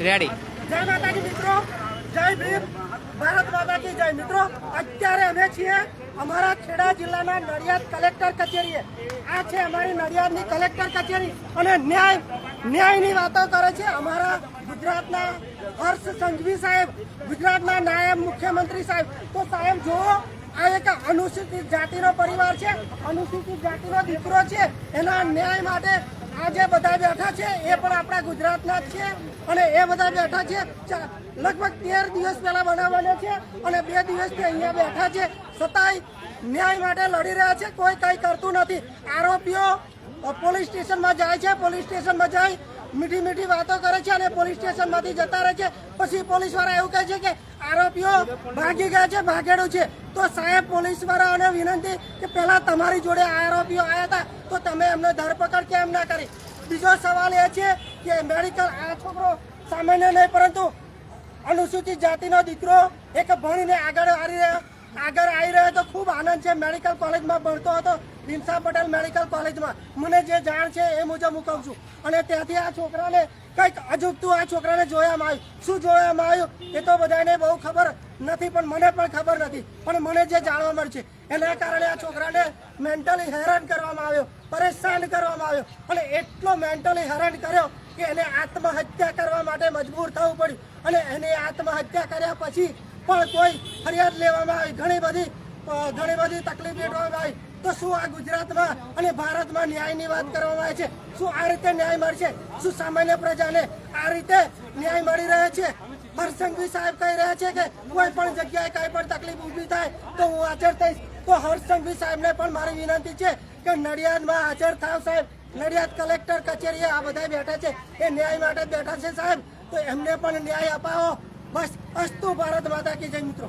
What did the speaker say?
Ready. જય માતાજી મિત્રો, જય ભીમ, ભારત માતા કી જય. મિત્રો અત્યારે અમે છીએ અમારા ખેડા જિલ્લાના નડિયાદ કલેક્ટર કચેરીએ. આ છે અમારી નડિયાદની કલેક્ટર કચેરી અને ન્યાયની વાતો કરે છે અમારા ગુજરાતના હર્ષ સંઘવી સાહેબ, ગુજરાતના નાયબ મુખ્યમંત્રી સાહેબ. તો સાહેબ જુઓ, આ એક અનુસૂચિત જાતિનો પરિવાર છે, અનુસૂચિત જાતિનો દીકરો છે. એના ન્યાય માટે આજે બધા બેઠા છે એ પણ આપણા ગુજરાતના જ છે અને એ બધા બેઠા છે. લગભગ 13 દિવસ પહેલા બનાવવાનો છે અને 2 દિવસથી અહીંયા બેઠા છે, છતાંય ન્યાય માટે લડી રહ્યા છે. કોઈ કંઈ કરતું નથી. આરોપીઓ પોલીસ સ્ટેશનમાં જાય છે, પોલીસ સ્ટેશનમાં જાય મીઠી મીઠી વાતો કરે છે અને પોલીસ સ્ટેશનમાંથી જતા રહે છે. પછી પોલીસ વાળા એવું કહે છે કે આરોપીઓ ભાગી ગયા છે, ભાગેડું છે. તો સાહેબ, પોલીસ વાળાઓને વિનંતી કે પહેલા તમારી જોડે આરોપીઓ આવ્યા હતા તો તમે એમને ધરપકડ કેમ ના કરી? બીજો સવાલ એ છે કે મેડિકલ, આ છોકરો સામાન્ય નહીં પરંતુ અનુસૂચિત જાતિનો દીકરો એક ભણીને આગળ આવી રહ્યો તો ખૂબ આનંદ છે. મેડિકલ કોલેજમાં ભણતો હતો, ભીમસા પટેલ મેડિકલ કોલેજમાં. મને જે જાણ છે એ મુજબ હું કહું છું. અને ત્યાંથી આ છોકરાને કંઈક અજુગતું આ છોકરાને જોવામાં આવ્યું. શું જોવામાં આવ્યું એ તો બધાને બહુ ખબર નથી, પણ મને પણ ખબર નથી. પણ મને જે જાણવા મળે છે એના કારણે આ છોકરાને મેન્ટલી હેરાન કરવામાં આવ્યો, પરેશાન કરવામાં આવ્યો અને એટલો મેન્ટલી હેરાન કર્યો કે એને આત્મહત્યા કરવા માટે મજબૂર થવું પડ્યું. અને એને આત્મહત્યા કર્યા પછી પણ કોઈ ફરિયાદ લેવામાં આવી, ઘણી બધી તકલીફ વેઠવામાં આવી. તો શું આ ગુજરાતમાં અને ભારતમાં ન્યાયની વાત કરવામાં આવે છે? શું આ રીતે ન્યાય મળશે? શું સામાન્ય પ્રજાને આ રીતે ન્યાય મળી રહ્યો છે? હર્ષ સંઘવી સાહેબ કહી રહ્યા છે કે કોઈ પણ જગ્યાએ કઈ પણ તકલીફ ઊભી થાય તો હું હાજર થઈશ. તો હર્ષ સંઘવી સાહેબને પણ મારી વિનંતી છે કે નડિયાદમાં હાજર થાવ સાહેબ. નડિયાદ કલેક્ટર કચેરીએ આ બધા બેઠા છે એ ન્યાય માટે બેઠા છે સાહેબ. તો એમને પણ ન્યાય અપાવો. બસ, અસ્તુ ભારત માતા કી જય. મિત્રો.